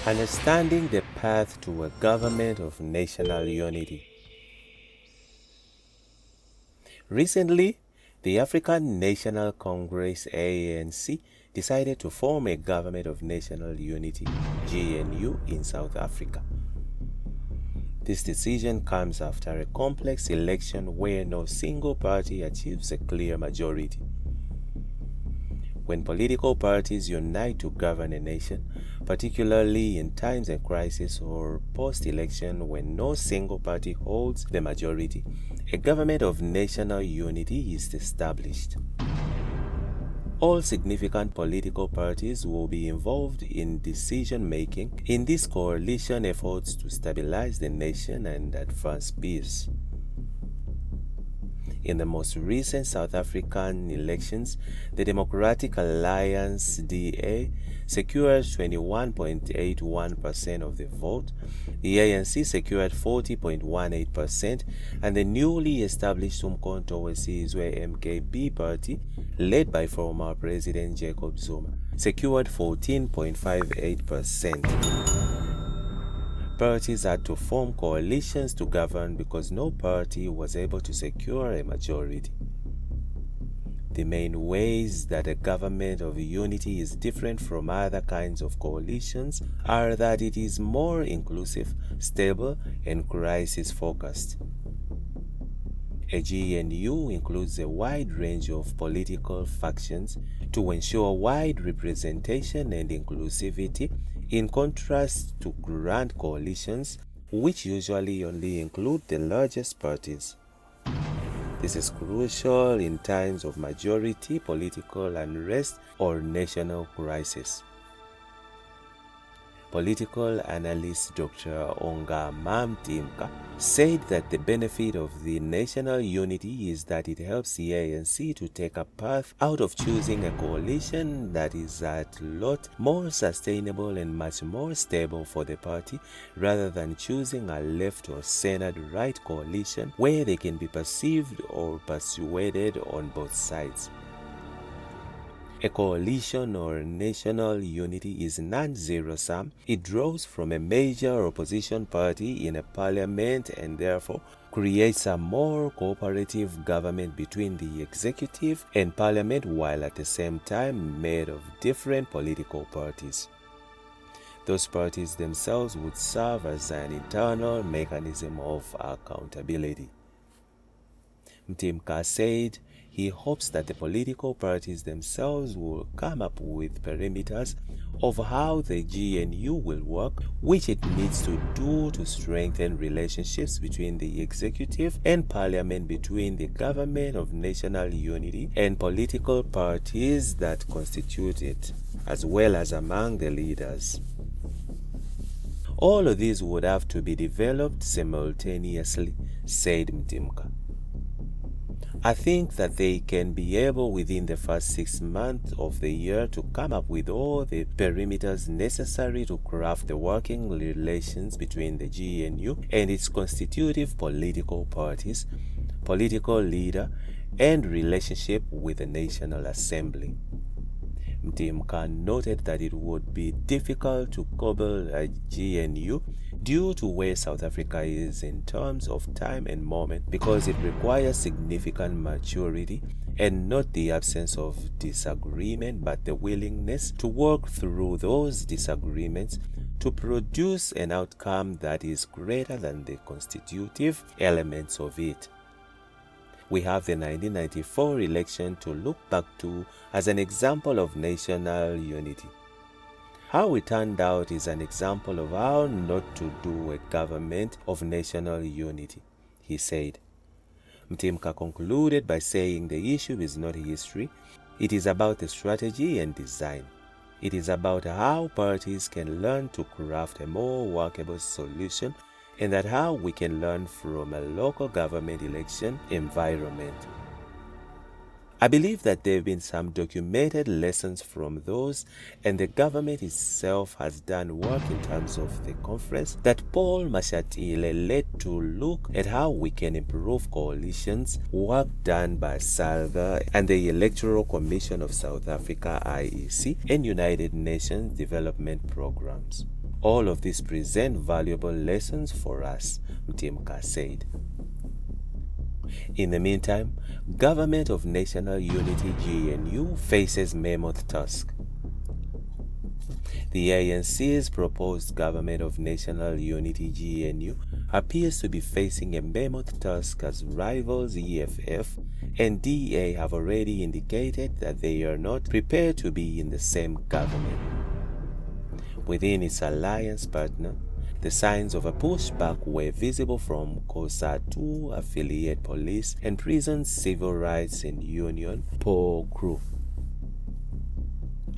Understanding the path to a government of national unity. Recently, the African National Congress ANC decided to form a government of national unity GNU in South Africa. This decision comes after a complex election where no single party achieves a clear majority. When political parties unite to govern a nation, particularly in times of crisis or post-election when no single party holds the majority, a government of national unity is established. All significant political parties will be involved in decision-making in these coalition efforts to stabilize the nation and advance peace. In the most recent South African elections, the Democratic Alliance DA secured 21.81% of the vote, the ANC secured 40.18%, and the newly established controversies MKB party, led by former President Jacob Zuma, secured 14.58%. Parties had to form coalitions to govern because no party was able to secure a majority. The main ways that a government of unity is different from other kinds of coalitions are that it is more inclusive, stable, and crisis-focused. A GNU includes a wide range of political factions to ensure wide representation and inclusivity, in contrast to grand coalitions, which usually only include the largest parties. This is crucial in times of majority political unrest or national crisis. Political analyst Dr. Onga Mamtimka said that the benefit of the national unity is that it helps the ANC to take a path out of choosing a coalition that is a lot more sustainable and much more stable for the party rather than choosing a left or centered right coalition where they can be perceived or persuaded on both sides. A coalition or national unity is non-zero-sum. It draws from a major opposition party in a parliament and therefore creates a more cooperative government between the executive and parliament, while at the same time made of different political parties. Those parties themselves would serve as an internal mechanism of accountability. Mtimka said he hopes that the political parties themselves will come up with parameters of how the GNU will work, which it needs to do to strengthen relationships between the executive and parliament, between the government of national unity and political parties that constitute it, as well as among the leaders. All of these would have to be developed simultaneously, said Mtimka. I think that they can be able within the first 6 months of the year to come up with all the perimeters necessary to craft the working relations between the GNU and its constitutive political parties, political leader, and relationship with the National Assembly. Mtimka noted that it would be difficult to cobble a GNU due to where South Africa is in terms of time and moment, because it requires significant maturity and not the absence of disagreement but the willingness to work through those disagreements to produce an outcome that is greater than the constitutive elements of it. We have the 1994 election to look back to as an example of national unity. How it turned out is an example of how not to do a government of national unity, he said. Mtimka concluded by saying the issue is not history, it is about the strategy and design. It is about how parties can learn to craft a more workable solution, and that how we can learn from a local government election environment. I believe that there have been some documented lessons from those, and the government itself has done work in terms of the conference that Paul Mashatile led to look at how we can improve coalitions, work done by SALGA and the Electoral Commission of South Africa IEC and United Nations development programs. All of this present valuable lessons for us, Mtimka said. In the meantime, Government of National Unity GNU faces mammoth task. The ANC's proposed Government of National Unity GNU appears to be facing a mammoth task as rivals EFF and DA have already indicated that they are not prepared to be in the same government. Within its alliance partner, the signs of a pushback were visible from COSA2 affiliate police and prison civil rights and union POCRU.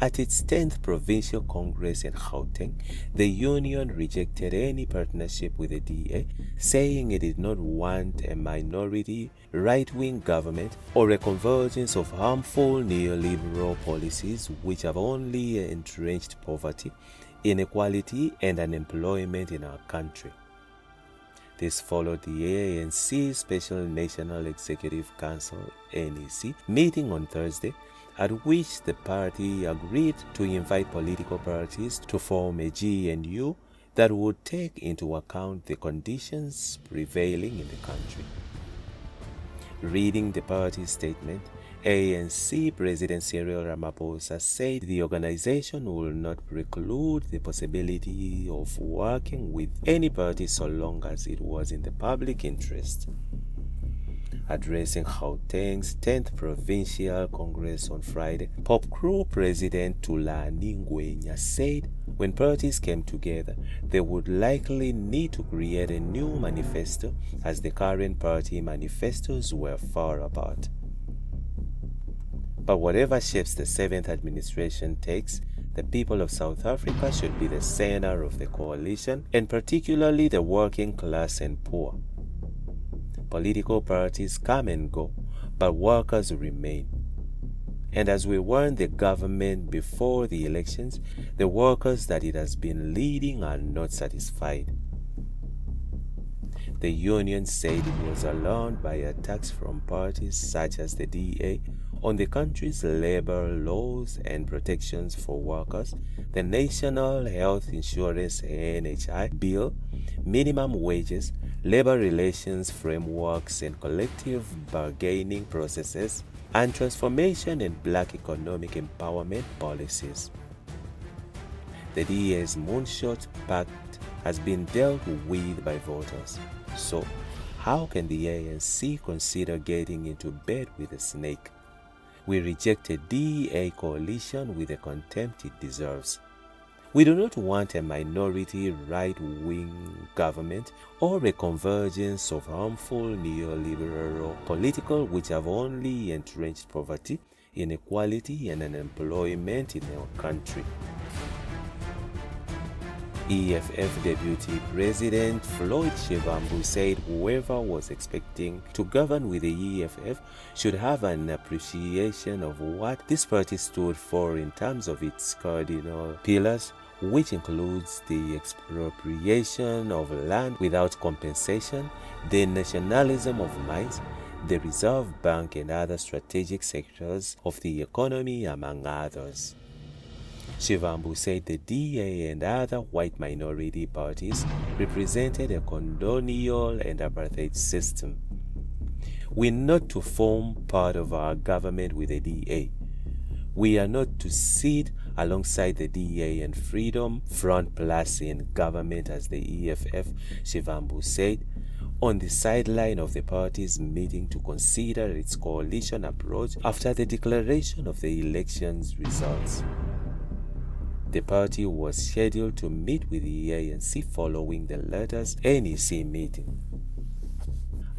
At its 10th Provincial Congress in Gauteng, the union rejected any partnership with the DA, saying it did not want a minority right-wing government or a convergence of harmful neoliberal policies which have only entrenched poverty, inequality, and unemployment in our country. This followed the ANC Special National Executive Council (NEC) meeting on Thursday, at which the party agreed to invite political parties to form a GNU that would take into account the conditions prevailing in the country. Reading the party's statement, ANC President Cyril Ramaphosa said the organization will not preclude the possibility of working with any party so long as it was in the public interest. Addressing Gauteng's 10th Provincial Congress on Friday, POCRU President Thulani Ngwenya said when parties came together, they would likely need to create a new manifesto as the current party manifestos were far apart. But whatever shapes the 7th administration takes, the people of South Africa should be the center of the coalition, and particularly the working class and poor. Political parties come and go, but workers remain. And as we warned the government before the elections, the workers that it has been leading are not satisfied. The union said it was alarmed by attacks from parties such as the DA on the country's labor laws and protections for workers, the National Health Insurance (NHI) bill, minimum wages, labor relations frameworks and collective bargaining processes, and transformation and black economic empowerment policies. The DA's Moonshot Pact has been dealt with by voters. So, how can the ANC consider getting into bed with a snake? We reject a DA coalition with the contempt it deserves. We do not want a minority right-wing government or a convergence of harmful neoliberal political which have only entrenched poverty, inequality, and unemployment in our country. EFF Deputy President Floyd Shivambu said whoever was expecting to govern with the EFF should have an appreciation of what this party stood for in terms of its cardinal pillars, which includes the expropriation of land without compensation, the nationalism of mines, the Reserve Bank, and other strategic sectors of the economy, among others. Shivambu said the DA and other white minority parties represented a colonial and apartheid system. We are not to form part of our government with the DA. We are not to sit alongside the DA and Freedom Front Plus in government as the EFF, Shivambu said, on the sideline of the party's meeting to consider its coalition approach after the declaration of the election's results. The party was scheduled to meet with the ANC following the latter's NEC meeting.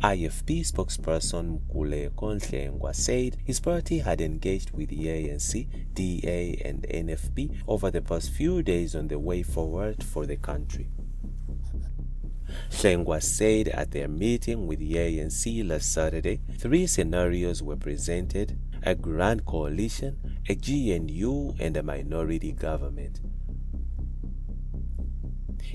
IFP spokesperson Mkuleko Nhlengwa said his party had engaged with the ANC, DA, and NFP over the past few days on the way forward for the country. Nhlengwa said at their meeting with the ANC last Saturday, 3 scenarios were presented: a grand coalition, a GNU, and a minority government.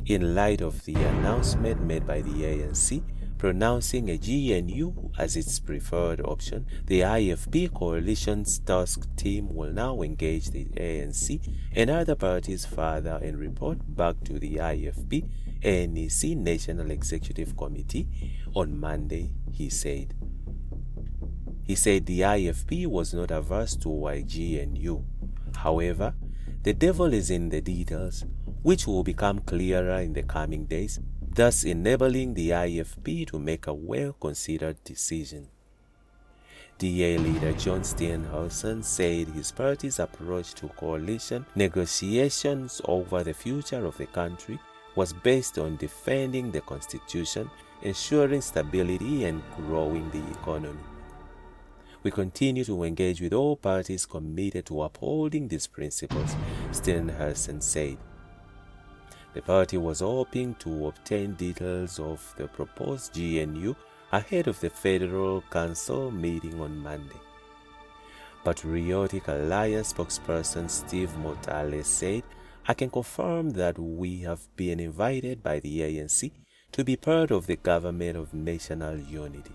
In light of the announcement made by the ANC, Pronouncing a GNU as its preferred option, the IFP coalition's task team will now engage the ANC and other parties further and report back to the IFP NEC National Executive Committee on Monday, he said. He said the IFP was not averse to a GNU. However, the devil is in the details, which will become clearer in the coming days, thus enabling the IFP to make a well-considered decision. DA leader John Steenhuisen said his party's approach to coalition negotiations over the future of the country was based on defending the constitution, ensuring stability, and growing the economy. We continue to engage with all parties committed to upholding these principles, Steenhuisen said. The party was hoping to obtain details of the proposed GNU ahead of the Federal Council meeting on Monday. Patriotic Alliance spokesperson Steve Motale said, "I can confirm that we have been invited by the ANC to be part of the government of national unity.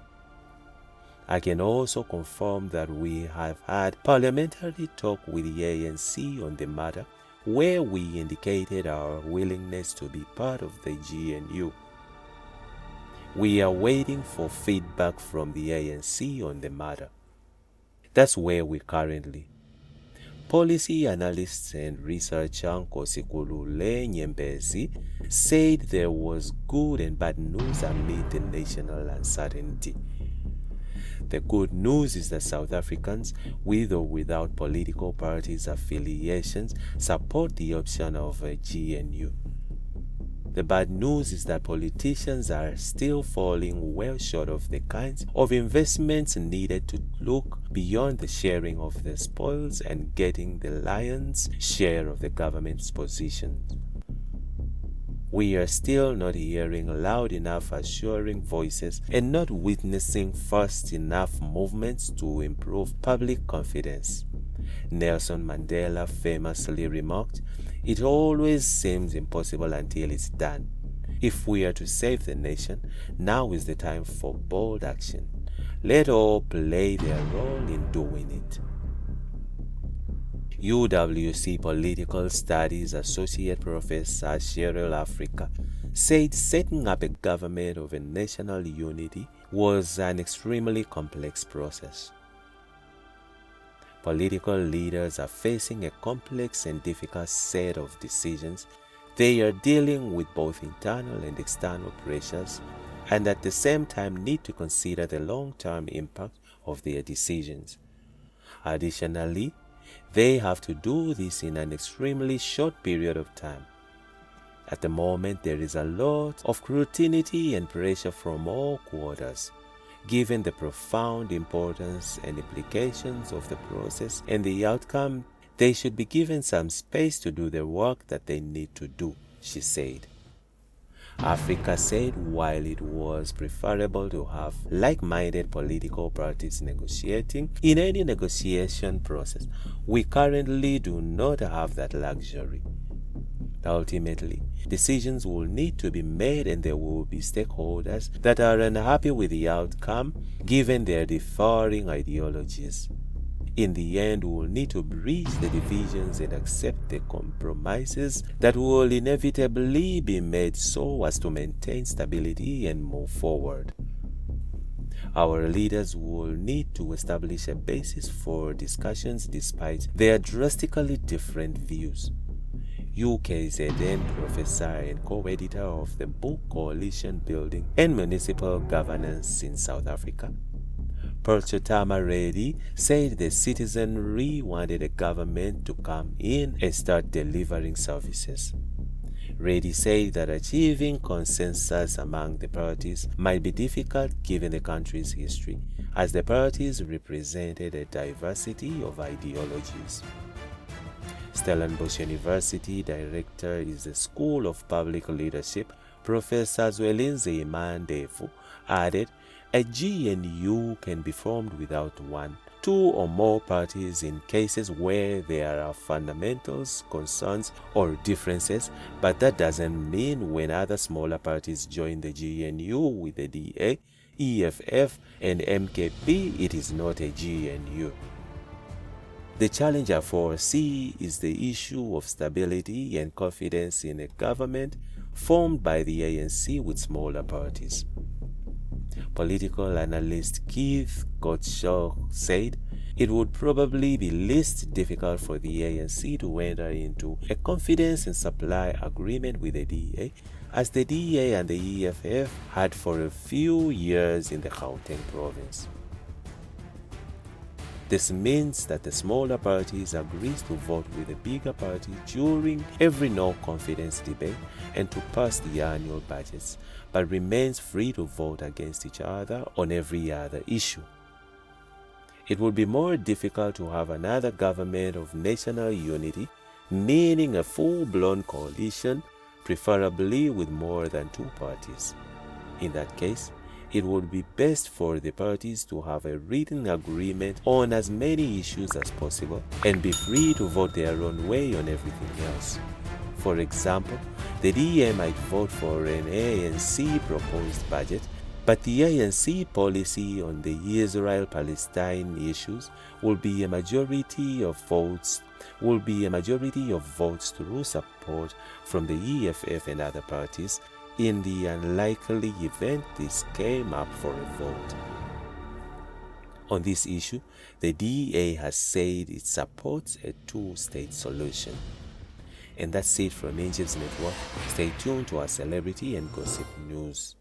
I can also confirm that we have had parliamentary talk with the ANC on the matter, where we indicated our willingness to be part of the GNU. We are waiting for feedback from the ANC on the matter. That's where we currently." Policy analyst and researcher Nkosikulule Nyembezi said there was good and bad news amid the national uncertainty. The good news is that South Africans, with or without political parties affiliations, support the option of a GNU. The bad news is that politicians are still falling well short of the kinds of investments needed to look beyond the sharing of the spoils and getting the lion's share of the government's positions. We are still not hearing loud enough assuring voices and not witnessing fast enough movements to improve public confidence. Nelson Mandela famously remarked, "It always seems impossible until it's done. If we are to save the nation, now is the time for bold action. Let all play their role in doing it." UWC Political Studies Associate Professor Cheryl Africa said setting up a government of a national unity was an extremely complex process. Political leaders are facing a complex and difficult set of decisions. They are dealing with both internal and external pressures, and at the same time need to consider the long-term impact of their decisions. Additionally, they have to do this in an extremely short period of time. At the moment, there is a lot of scrutiny and pressure from all quarters. Given the profound importance and implications of the process and the outcome, they should be given some space to do the work that they need to do, she said. Africa said while it was preferable to have like-minded political parties negotiating in any negotiation process, we currently do not have that luxury. Ultimately, decisions will need to be made and there will be stakeholders that are unhappy with the outcome given their differing ideologies. In the end, we will need to bridge the divisions and accept the compromises that will inevitably be made so as to maintain stability and move forward. Our leaders will need to establish a basis for discussions despite their drastically different views. UKZN professor and co-editor of the book Coalition Building and Municipal Governance in South Africa, Perchotama Reddy, said the citizenry wanted a government to come in and start delivering services. Reddy said that achieving consensus among the parties might be difficult given the country's history, as the parties represented a diversity of ideologies. Stellenbosch University director is the School of Public Leadership, Professor Zwelinze Mandevu, added, "A GNU can be formed without one, two or more parties in cases where there are fundamentals, concerns, or differences, but that doesn't mean when other smaller parties join the GNU with the DA, EFF, and MKP, it is not a GNU. The challenge I foresee is the issue of stability and confidence in a government formed by the ANC with smaller parties. Political analyst Keith Gottschalk said it would probably be least difficult for the ANC to enter into a confidence and supply agreement with the DA, as the DA and the EFF had for a few years in the Gauteng province. This means that the smaller parties agrees to vote with the bigger party during every no-confidence debate and to pass the annual budgets, but remains free to vote against each other on every other issue. It would be more difficult to have another government of national unity, meaning a full-blown coalition, preferably with more than two parties. In that case, it would be best for the parties to have a written agreement on as many issues as possible and be free to vote their own way on everything else. For example, the DA might vote for an ANC proposed budget, but the ANC policy on the Israel-Palestine issues will be a majority of votes through support from the EFF and other parties, in the unlikely event this came up for a vote. On this issue, the DA has said it supports a two-state solution. And that's it from Injibs Network. Stay tuned to our celebrity and gossip news.